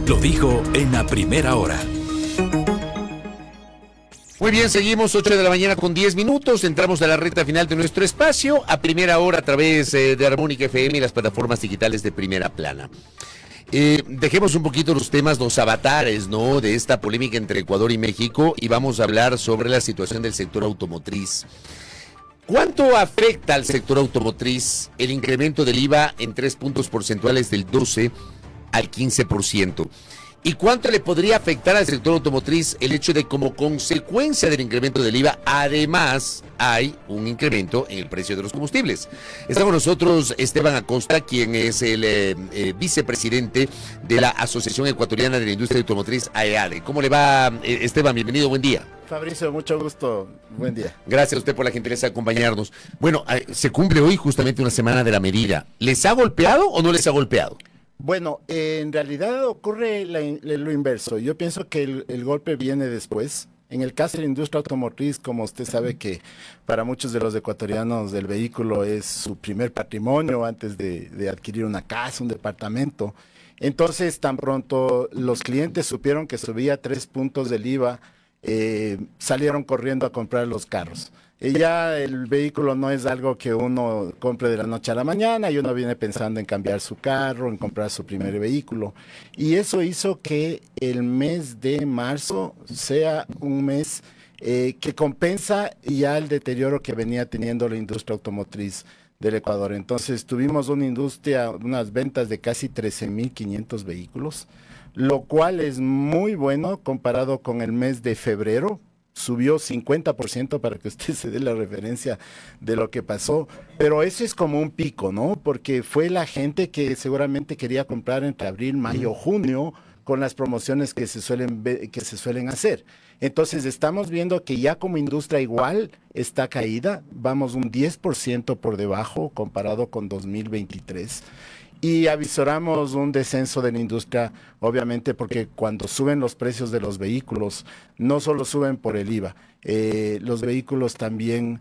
Lo dijo en la primera hora. Muy bien, seguimos 8 de la mañana con 10 minutos. Entramos a la recta final de nuestro espacio a primera hora a través de Armónica FM y las plataformas digitales de Primera Plana. Dejemos un poquito los temas, los avatares, ¿no?, de esta polémica entre Ecuador y México, y vamos a hablar sobre la situación del sector automotriz. ¿Cuánto afecta al sector automotriz el incremento del IVA en 3 puntos porcentuales del 12 al 15%? ¿Y cuánto le podría afectar al sector automotriz el hecho de, como consecuencia del incremento del IVA, además hay un incremento en el precio de los combustibles? Está con nosotros Esteban Acosta, quien es el vicepresidente de la Asociación Ecuatoriana de la Industria Automotriz, AEADE. ¿Cómo le va, Esteban? Bienvenido, buen día. Fabricio, mucho gusto, buen día. Gracias a usted por la gentileza de acompañarnos. Bueno, se cumple hoy justamente una semana de la medida. ¿Les ha golpeado o no les ha golpeado? Bueno, en realidad ocurre lo inverso. Yo pienso que el golpe viene después. En el caso de la industria automotriz, como usted sabe que para muchos de los ecuatorianos el vehículo es su primer patrimonio antes de adquirir una casa, un departamento. Entonces, tan pronto los clientes supieron que subía 3 puntos del IVA, salieron corriendo a comprar los carros. Y ya el vehículo no es algo que uno compre de la noche a la mañana, y uno viene pensando en cambiar su carro, en comprar su primer vehículo. Y eso hizo que el mes de marzo sea un mes que compensa ya el deterioro que venía teniendo la industria automotriz del Ecuador. Entonces tuvimos una industria, unas ventas de casi 13.500 vehículos, lo cual es muy bueno comparado con el mes de febrero. Subió 50% para que usted se dé la referencia de lo que pasó, pero eso es como un pico, ¿no? Porque fue la gente que seguramente quería comprar entre abril, mayo, junio, con las promociones que se suelen hacer. Entonces estamos viendo que ya como industria igual está caída, vamos un 10% por debajo comparado con 2023. Y avisoramos un descenso de la industria, obviamente, porque cuando suben los precios de los vehículos, no solo suben por el IVA, los vehículos también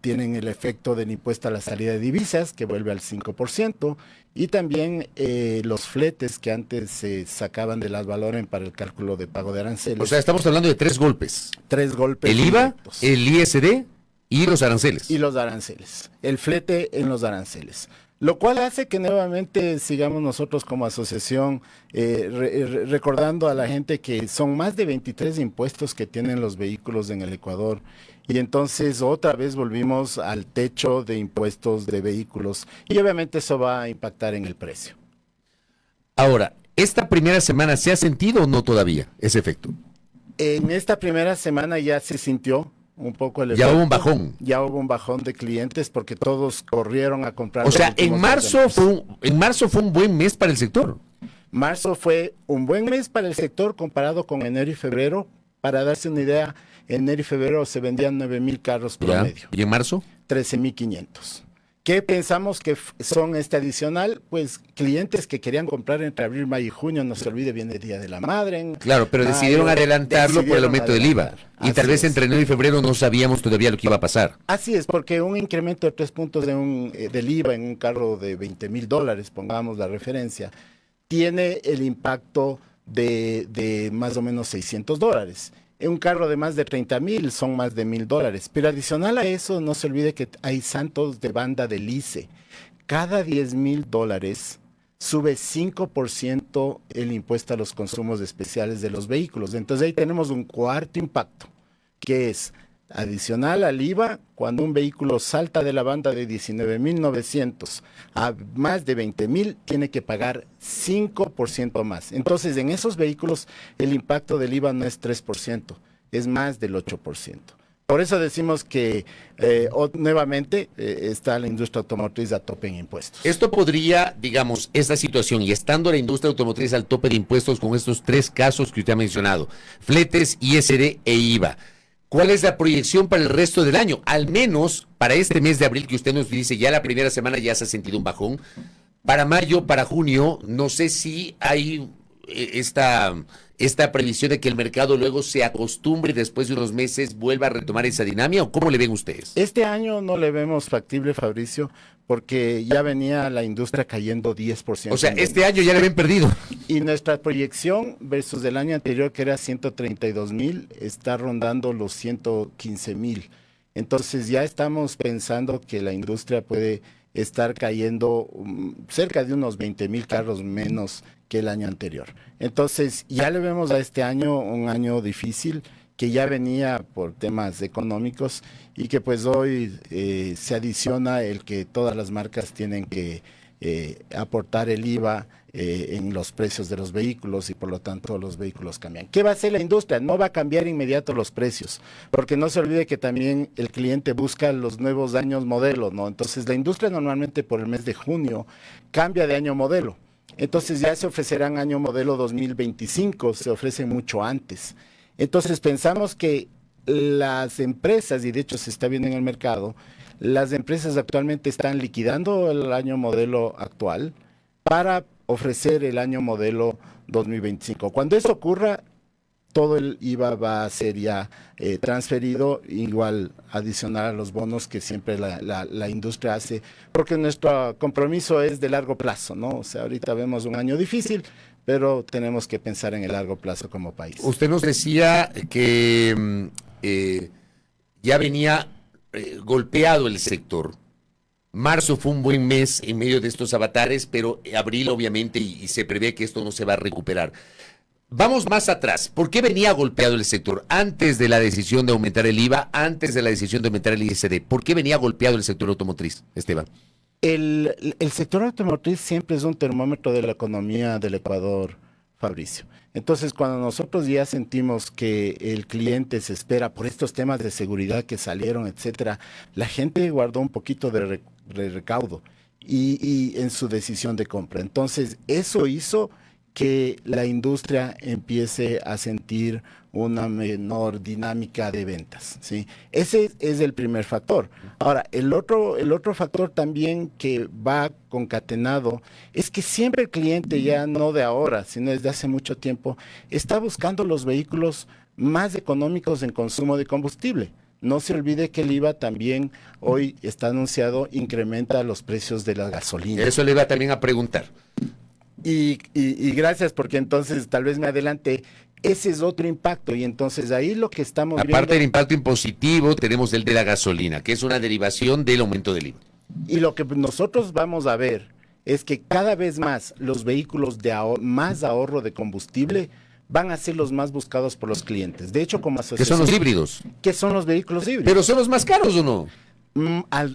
tienen el efecto del impuesto a la salida de divisas, que vuelve al 5%, y también los fletes que antes se sacaban del ad valorem para el cálculo de pago de aranceles. O sea, estamos hablando de 3 golpes. 3 golpes. El IVA, directos. el ISD y los aranceles. Y los aranceles. El flete en los aranceles. Lo cual hace que nuevamente sigamos nosotros como asociación recordando a la gente que son más de 23 impuestos que tienen los vehículos en el Ecuador. Y entonces otra vez volvimos al techo de impuestos de vehículos. Y obviamente eso va a impactar en el precio. Ahora, ¿esta primera semana se ha sentido o no todavía ese efecto? En esta primera semana ya se sintió un poco el efecto. Ya hubo un bajón. Ya hubo un bajón de clientes porque todos corrieron a comprar. O sea, en marzo fue un buen mes para el sector. Marzo fue un buen mes para el sector comparado con enero y febrero. Para darse una idea, en enero y febrero se vendían 9.000 carros promedio. ¿Y en marzo? 13.500. ¿Qué pensamos que son adicional? Pues clientes que querían comprar entre abril, mayo y junio, no se olvide, viene el Día de la Madre. Claro, pero decidieron adelantarlo por el aumento del IVA. Y tal vez entre enero y febrero no sabíamos todavía lo que iba a pasar. Así es, porque un incremento de 3 puntos del IVA en un carro de $20,000, pongamos la referencia, tiene el impacto de más o menos $600. En un carro de más de 30,000 son más de $1,000. Pero adicional a eso, no se olvide que hay saltos de banda del ICE. Cada $10,000 sube 5% el impuesto a los consumos especiales de los vehículos. Entonces ahí tenemos un cuarto impacto, que es adicional al IVA. Cuando un vehículo salta de la banda de 19,900 a más de 20,000, tiene que pagar 5% más. Entonces, en esos vehículos, el impacto del IVA no es 3%, es más del 8%. Por eso decimos que nuevamente está la industria automotriz a tope en impuestos. Esto podría, digamos, esta situación, y estando la industria automotriz al tope de impuestos con estos 3 casos que usted ha mencionado, fletes, ISD e IVA, ¿cuál es la proyección para el resto del año? Al menos para este mes de abril que usted nos dice, ya la primera semana ya se ha sentido un bajón. Para mayo, para junio, no sé si hay esta previsión de que el mercado luego se acostumbre y después de unos meses vuelva a retomar esa dinámica, ¿o cómo le ven ustedes? Este año no le vemos factible, Fabricio, porque ya venía la industria cayendo 10%. O sea, este año ya le ven perdido. Y nuestra proyección versus el año anterior, que era 132,000, está rondando los 115,000. Entonces ya estamos pensando que la industria puede estar cayendo cerca de unos 20,000 carros menos que el año anterior. Entonces ya le vemos a este año un año difícil, que ya venía por temas económicos y que pues hoy se adiciona el que todas las marcas tienen que aportar el IVA en los precios de los vehículos y por lo tanto los vehículos cambian. ¿Qué va a hacer la industria? No va a cambiar inmediato los precios, porque no se olvide que también el cliente busca los nuevos años modelo, ¿no? Entonces la industria normalmente por el mes de junio cambia de año modelo. Entonces ya se ofrecerán año modelo 2025, se ofrecen mucho antes. Entonces pensamos que las empresas, y de hecho se está viendo en el mercado, las empresas actualmente están liquidando el año modelo actual para ofrecer el año modelo 2025. Cuando eso ocurra, todo el IVA va a ser ya transferido, igual adicional a los bonos que siempre la industria hace, porque nuestro compromiso es de largo plazo, ¿no? O sea, ahorita vemos un año difícil, pero tenemos que pensar en el largo plazo como país. Usted nos decía que ya venía golpeado el sector. Marzo fue un buen mes en medio de estos avatares, pero abril obviamente y se prevé que esto no se va a recuperar. Vamos más atrás. ¿Por qué venía golpeado el sector? Antes de la decisión de aumentar el IVA, antes de la decisión de aumentar el ISD. ¿Por qué venía golpeado el sector automotriz, Esteban? El sector automotriz siempre es un termómetro de la economía del Ecuador, Fabricio. Entonces, cuando nosotros ya sentimos que el cliente se espera por estos temas de seguridad que salieron, etcétera, la gente guardó un poquito de recaudo y en su decisión de compra. Entonces, eso hizo que la industria empiece a sentir una menor dinámica de ventas, ¿sí? Ese es el primer factor. Ahora, el otro factor también que va concatenado es que siempre el cliente, ya no de ahora, sino desde hace mucho tiempo, está buscando los vehículos más económicos en consumo de combustible. No se olvide que el IVA también hoy está anunciado, incrementa los precios de la gasolina. Eso le iba también a preguntar. Y gracias, porque entonces tal vez me adelante. Ese es otro impacto, y entonces ahí lo que estamos viendo... Aparte del impacto impositivo, tenemos el de la gasolina, que es una derivación del aumento del IVA. Y lo que nosotros vamos a ver es que cada vez más los vehículos de más ahorro de combustible van a ser los más buscados por los clientes. De hecho, como asociación... ¿Qué son los híbridos? ¿Qué son los vehículos híbridos? ¿Pero son los más caros o no?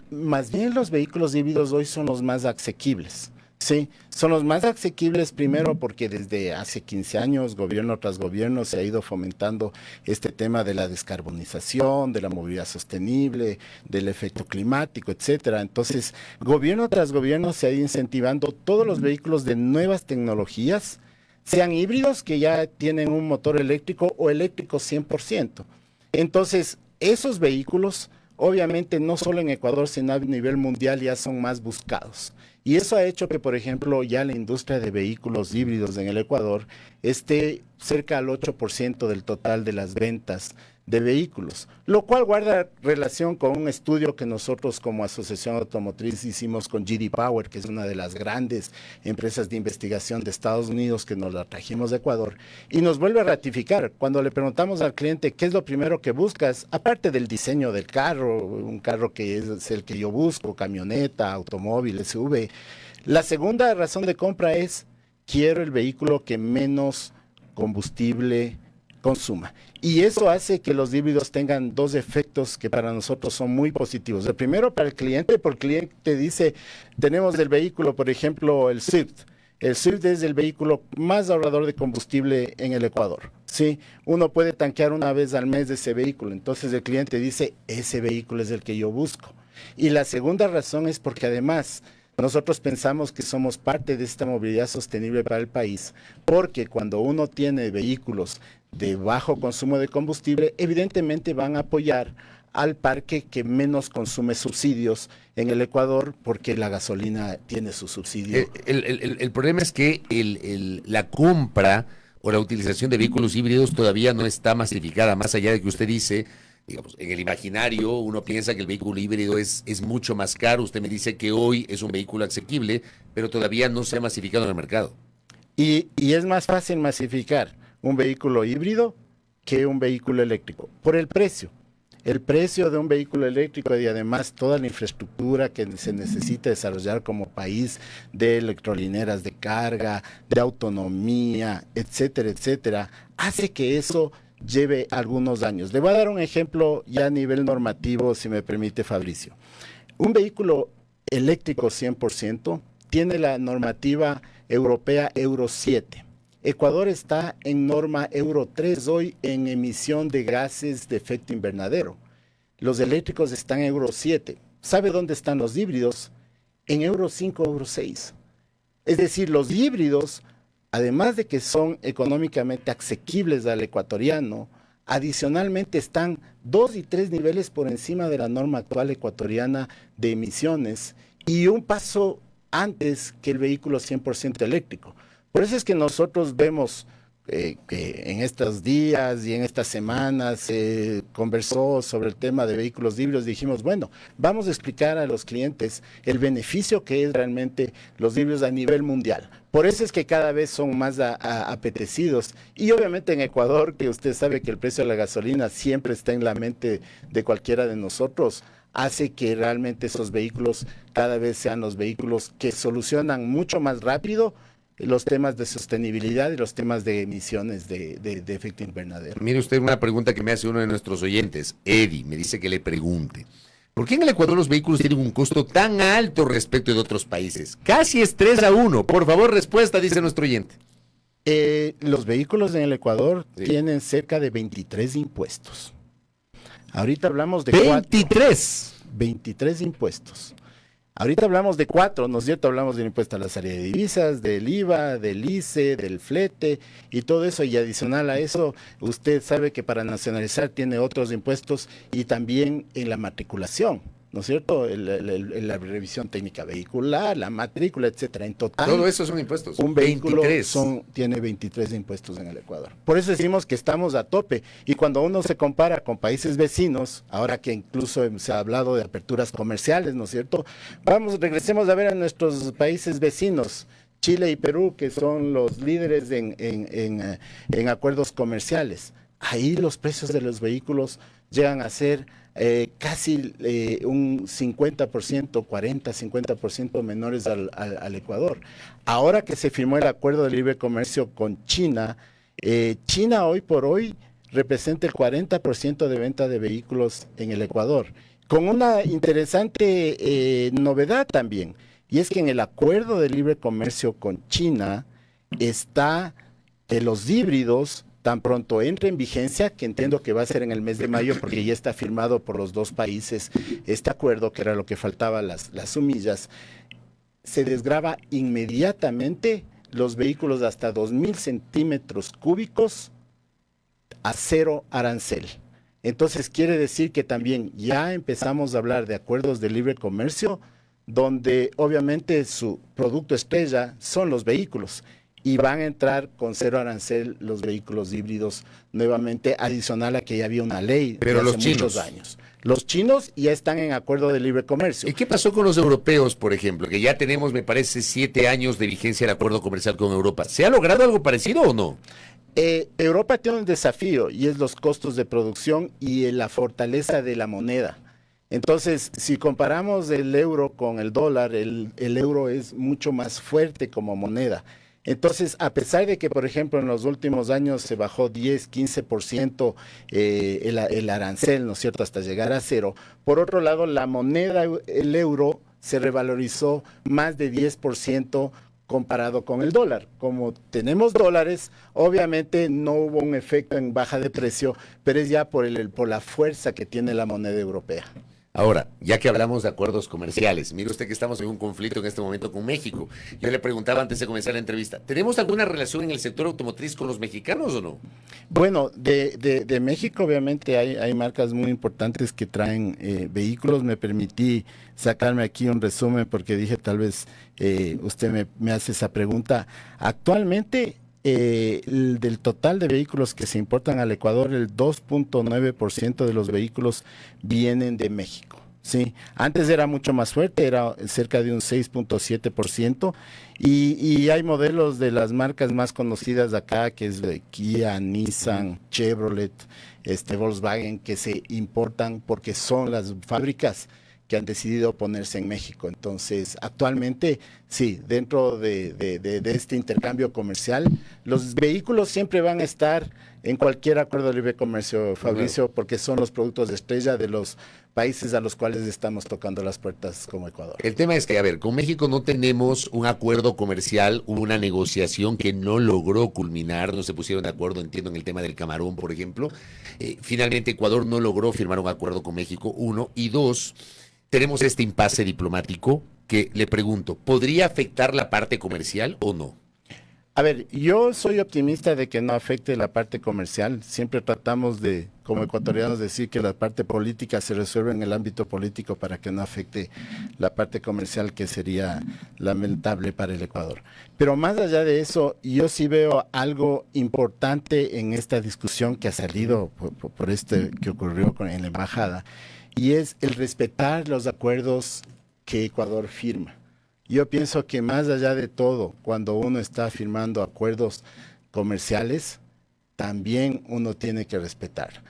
Más bien los vehículos híbridos hoy son los más asequibles. Sí, son los más asequibles primero porque desde hace 15 años, gobierno tras gobierno, se ha ido fomentando este tema de la descarbonización, de la movilidad sostenible, del efecto climático, etcétera. Entonces, gobierno tras gobierno se ha ido incentivando todos los vehículos de nuevas tecnologías, sean híbridos que ya tienen un motor eléctrico o eléctrico 100%. Entonces, esos vehículos, obviamente, no solo en Ecuador, sino a nivel mundial, ya son más buscados. Y eso ha hecho que, por ejemplo, ya la industria de vehículos híbridos en el Ecuador esté cerca al 8% del total de las ventas de vehículos, lo cual guarda relación con un estudio que nosotros como Asociación Automotriz hicimos con GD Power, que es una de las grandes empresas de investigación de Estados Unidos, que nos la trajimos de Ecuador, y nos vuelve a ratificar. Cuando le preguntamos al cliente qué es lo primero que buscas, aparte del diseño del carro, un carro que es el que yo busco, camioneta, automóvil, SUV, la segunda razón de compra es: quiero el vehículo que menos combustible consuma. Y eso hace que los híbridos tengan dos efectos que para nosotros son muy positivos. El primero, para el cliente, porque el cliente dice, tenemos el vehículo, por ejemplo, el Swift. El Swift es el vehículo más ahorrador de combustible en el Ecuador. ¿Sí? Uno puede tanquear una vez al mes de ese vehículo. Entonces el cliente dice, ese vehículo es el que yo busco. Y la segunda razón es porque además nosotros pensamos que somos parte de esta movilidad sostenible para el país, porque cuando uno tiene vehículos de bajo consumo de combustible, evidentemente van a apoyar al parque que menos consume subsidios en el Ecuador, porque la gasolina tiene su subsidio. El problema es que la compra o la utilización de vehículos híbridos todavía no está masificada, más allá de que usted dice, digamos, en el imaginario uno piensa que el vehículo híbrido es mucho más caro, usted me dice que hoy es un vehículo asequible, pero todavía no se ha masificado en el mercado. Y es más fácil masificar un vehículo híbrido que un vehículo eléctrico, por el precio. El precio de un vehículo eléctrico y además toda la infraestructura que se necesita desarrollar como país de electrolineras de carga, de autonomía, etcétera, etcétera, hace que eso lleve algunos años. Le voy a dar un ejemplo ya a nivel normativo, si me permite, Fabricio. Un vehículo eléctrico 100% tiene la normativa europea Euro 7. Ecuador está en norma Euro 3 hoy en emisión de gases de efecto invernadero. Los eléctricos están en Euro 7. ¿Sabe dónde están los híbridos? En Euro 5, Euro 6. Es decir, los híbridos, además de que son económicamente asequibles al ecuatoriano, adicionalmente están 2 y 3 niveles por encima de la norma actual ecuatoriana de emisiones y un paso antes que el vehículo 100% eléctrico. Por eso es que nosotros vemos que en estos días y en estas semanas se conversó sobre el tema de vehículos híbridos. Dijimos, bueno, vamos a explicar a los clientes el beneficio que es realmente los híbridos a nivel mundial. Por eso es que cada vez son más apetecidos. Y obviamente en Ecuador, que usted sabe que el precio de la gasolina siempre está en la mente de cualquiera de nosotros, hace que realmente esos vehículos cada vez sean los vehículos que solucionan mucho más rápido los temas de sostenibilidad y los temas de emisiones de efecto invernadero. Mire usted una pregunta que me hace uno de nuestros oyentes, Eddie, me dice que le pregunte, ¿por qué en el Ecuador los vehículos tienen un costo tan alto respecto de otros países? Casi es 3-1, por favor respuesta, dice nuestro oyente. Los vehículos en el Ecuador tienen cerca de 23 impuestos. Ahorita hablamos de 23. 23 impuestos. Ahorita hablamos de 4, ¿no es cierto? Hablamos del impuesto a la salida de divisas, del IVA, del ICE, del flete y todo eso. Y adicional a eso, usted sabe que para nacionalizar tiene otros impuestos y también en la matriculación, ¿no es cierto? La revisión técnica vehicular, la matrícula, etcétera. En total, todo eso son impuestos. Un vehículo tiene 23 impuestos en el Ecuador. Por eso decimos que estamos a tope. Y cuando uno se compara con países vecinos, ahora que incluso se ha hablado de aperturas comerciales, ¿no es cierto? Regresemos a ver a nuestros países vecinos, Chile y Perú, que son los líderes en acuerdos comerciales. Ahí los precios de los vehículos llegan a ser casi un 50%, 40-50% menores al Ecuador. Ahora que se firmó el acuerdo de libre comercio con China, China hoy por hoy representa el 40% de venta de vehículos en el Ecuador, con una interesante novedad también, y es que en el acuerdo de libre comercio con China está los híbridos. Tan pronto entre en vigencia, que entiendo que va a ser en el mes de mayo, porque ya está firmado por los dos países este acuerdo, que era lo que faltaba, las humillas, se desgrava inmediatamente los vehículos de hasta 2,000 centímetros cúbicos a 0 arancel. Entonces quiere decir que también ya empezamos a hablar de acuerdos de libre comercio, donde obviamente su producto estrella son los vehículos. Y van a entrar con 0 arancel los vehículos híbridos nuevamente, adicional a que ya había una ley de hace muchos años. Los chinos ya están en acuerdo de libre comercio. ¿Y qué pasó con los europeos, por ejemplo? Que ya tenemos, me parece, 7 años de vigencia del acuerdo comercial con Europa. ¿Se ha logrado algo parecido o no? Europa tiene un desafío y es los costos de producción y la fortaleza de la moneda. Entonces, si comparamos el euro con el dólar, el euro es mucho más fuerte como moneda. Entonces, a pesar de que, por ejemplo, en los últimos años se bajó 10-15% el arancel, ¿no es cierto?, hasta llegar a 0, por otro lado, la moneda, el euro, se revalorizó más de 10% comparado con el dólar. Como tenemos dólares, obviamente no hubo un efecto en baja de precio, pero es ya por la fuerza que tiene la moneda europea. Ahora, ya que hablamos de acuerdos comerciales, mire usted que estamos en un conflicto en este momento con México. Yo le preguntaba antes de comenzar la entrevista, ¿tenemos alguna relación en el sector automotriz con los mexicanos o no? Bueno, de México obviamente hay marcas muy importantes que traen vehículos. Me permití sacarme aquí un resumen porque dije tal vez usted me hace esa pregunta. Actualmente del total de vehículos que se importan al Ecuador, el 2.9% de los vehículos vienen de México. Sí, antes era mucho más fuerte, era cerca de un 6.7%, y hay modelos de las marcas más conocidas acá, que es de Kia, Nissan, Chevrolet, Volkswagen, que se importan porque son las fábricas que han decidido ponerse en México. Entonces, actualmente, sí, dentro de este intercambio comercial, los vehículos siempre van a estar en cualquier acuerdo de libre comercio, Fabricio, porque son los productos de estrella de los países a los cuales estamos tocando las puertas como Ecuador. El tema es que, a ver, con México no tenemos un acuerdo comercial, hubo una negociación que no logró culminar, no se pusieron de acuerdo, entiendo, en el tema del camarón, por ejemplo. Finalmente, Ecuador no logró firmar un acuerdo con México, uno, y dos, tenemos este impasse diplomático que, le pregunto, ¿podría afectar la parte comercial o no? A ver, yo soy optimista de que no afecte la parte comercial. Siempre tratamos de, como ecuatorianos, decir que la parte política se resuelve en el ámbito político para que no afecte la parte comercial, que sería lamentable para el Ecuador. Pero más allá de eso, yo sí veo algo importante en esta discusión que ha salido por este que ocurrió en la embajada, y es el respetar los acuerdos que Ecuador firma. Yo pienso que más allá de todo, cuando uno está firmando acuerdos comerciales, también uno tiene que respetar.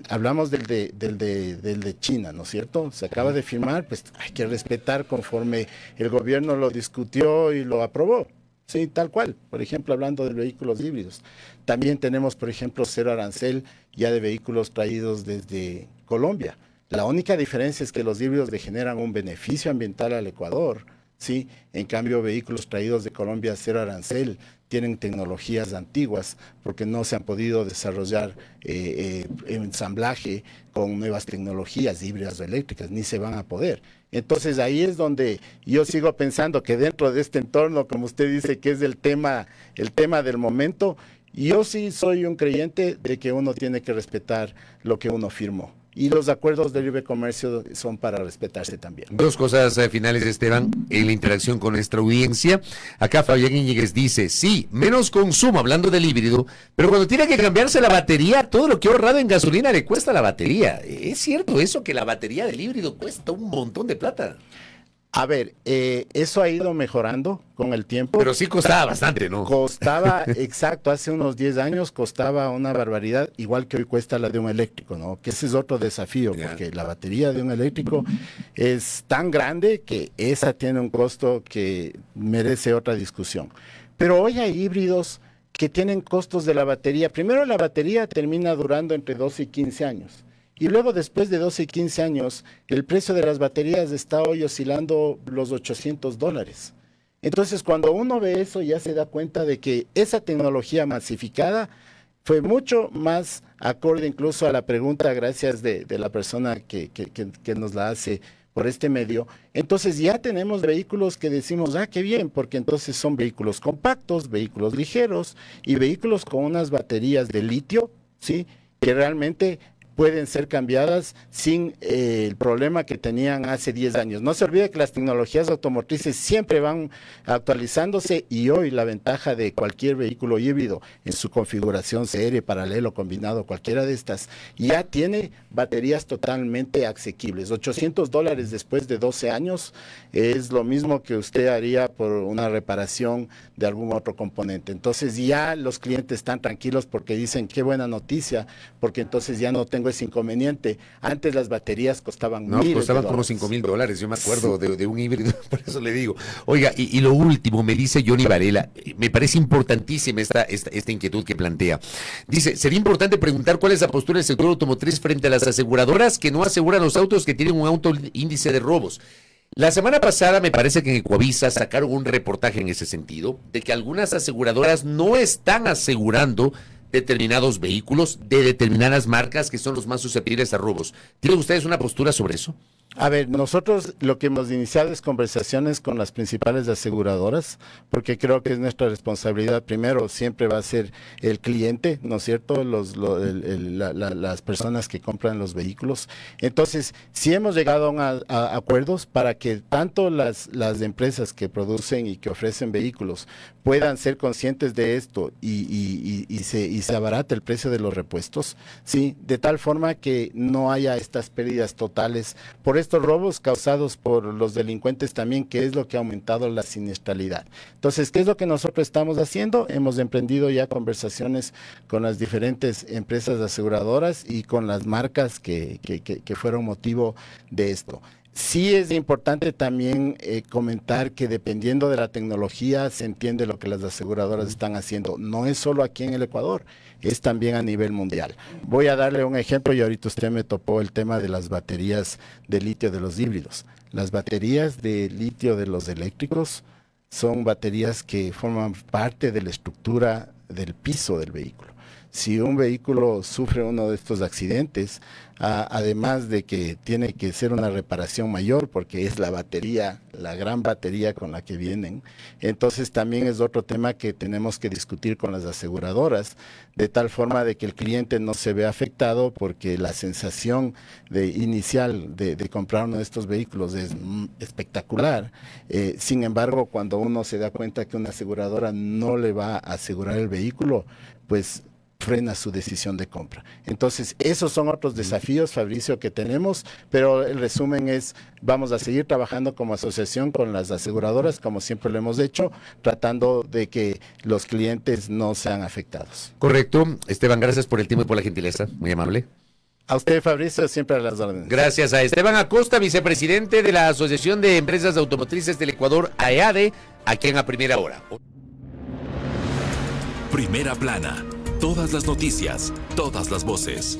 Hablamos del de China, ¿no es cierto? Se acaba de firmar, pues hay que respetar conforme el gobierno lo discutió y lo aprobó. Sí, tal cual. Por ejemplo, hablando de vehículos híbridos. También tenemos, por ejemplo, cero arancel ya de vehículos traídos desde Colombia. La única diferencia es que los híbridos le generan un beneficio ambiental al Ecuador, ¿sí? En cambio, vehículos traídos de Colombia cero arancel tienen tecnologías antiguas porque no se han podido desarrollar ensamblaje con nuevas tecnologías híbridas o eléctricas, ni se van a poder. Entonces ahí es donde yo sigo pensando que dentro de este entorno, como usted dice, que es el tema del momento, yo sí soy un creyente de que uno tiene que respetar lo que uno firmó. Y los acuerdos de libre comercio son para respetarse también. Dos cosas finales, Esteban, en la interacción con nuestra audiencia. Acá Fabián Íñiguez dice, sí, menos consumo, hablando del híbrido, pero cuando tiene que cambiarse la batería, todo lo que ha ahorrado en gasolina le cuesta la batería. ¿Es cierto eso, que la batería del híbrido cuesta un montón de plata? A ver, eso ha ido mejorando con el tiempo. Pero sí costaba bastante, ¿no? Costaba, exacto, hace unos 10 años costaba una barbaridad, igual que hoy cuesta la de un eléctrico, ¿no? Que ese es otro desafío, porque la batería de un eléctrico es tan grande que esa tiene un costo que merece otra discusión. Pero hoy hay híbridos que tienen costos de la batería. Primero, la batería termina durando entre 12 y 15 años. Y luego, después de 12 y 15 años, el precio de las baterías está hoy oscilando los $800. Entonces, cuando uno ve eso, ya se da cuenta de que esa tecnología masificada fue mucho más acorde incluso a la pregunta, gracias de la persona que nos la hace por este medio. Entonces ya tenemos vehículos que decimos, qué bien, porque entonces son vehículos compactos, vehículos ligeros y vehículos con unas baterías de litio, ¿sí? Que realmente pueden ser cambiadas sin el problema que tenían hace 10 años. No se olvide que las tecnologías automotrices siempre van actualizándose, y hoy la ventaja de cualquier vehículo híbrido en su configuración serie, paralelo, combinado, cualquiera de estas, ya tiene baterías totalmente asequibles. $800 después de 12 años es lo mismo que usted haría por una reparación de algún otro componente. Entonces ya los clientes están tranquilos porque dicen, qué buena noticia, porque entonces ya no tengo ese inconveniente. Antes las baterías costaban costaban como $5,000, yo me acuerdo de un híbrido, por eso le digo. Oiga, y lo último, me dice Johnny Varela, me parece importantísima esta inquietud que plantea. Dice, sería importante preguntar cuál es la postura del sector automotriz frente a las aseguradoras que no aseguran los autos que tienen un alto índice de robos. La semana pasada me parece que en Ecuavisa sacaron un reportaje en ese sentido, de que algunas aseguradoras no están asegurando determinados vehículos de determinadas marcas que son los más susceptibles a robos. ¿Tienen ustedes una postura sobre eso? A ver, nosotros lo que hemos iniciado es conversaciones con las principales aseguradoras, porque creo que es nuestra responsabilidad. Primero, siempre va a ser el cliente, ¿no es cierto? Las personas que compran los vehículos. Entonces, sí hemos llegado a acuerdos para que tanto las empresas que producen y que ofrecen vehículos puedan ser conscientes de esto y se abarate el precio de los repuestos, ¿sí? De tal forma que no haya estas pérdidas totales por estos robos causados por los delincuentes también, que es lo que ha aumentado la siniestralidad. Entonces, ¿qué es lo que nosotros estamos haciendo? Hemos emprendido ya conversaciones con las diferentes empresas aseguradoras y con las marcas que fueron motivo de esto. Sí es importante también comentar que dependiendo de la tecnología se entiende lo que las aseguradoras están haciendo. No es solo aquí en el Ecuador, es también a nivel mundial. Voy a darle un ejemplo y ahorita usted me topó el tema de las baterías de litio de los híbridos. Las baterías de litio de los eléctricos son baterías que forman parte de la estructura del piso del vehículo. Si un vehículo sufre uno de estos accidentes, además de que tiene que ser una reparación mayor porque es la batería, la gran batería con la que vienen, entonces también es otro tema que tenemos que discutir con las aseguradoras, de tal forma de que el cliente no se vea afectado, porque la sensación inicial de comprar uno de estos vehículos es espectacular. Sin embargo, cuando uno se da cuenta que una aseguradora no le va a asegurar el vehículo, pues frena su decisión de compra. Entonces, esos son otros desafíos, Fabricio, que tenemos, pero el resumen es, vamos a seguir trabajando como asociación con las aseguradoras, como siempre lo hemos hecho, tratando de que los clientes no sean afectados. Correcto. Esteban, gracias por el tiempo y por la gentileza. Muy amable. A usted, Fabricio, siempre a las órdenes. Gracias a Esteban Acosta, vicepresidente de la Asociación de Empresas Automotrices del Ecuador, AEADE, aquí en A Primera Hora. Primera Plana. Todas las noticias, todas las voces.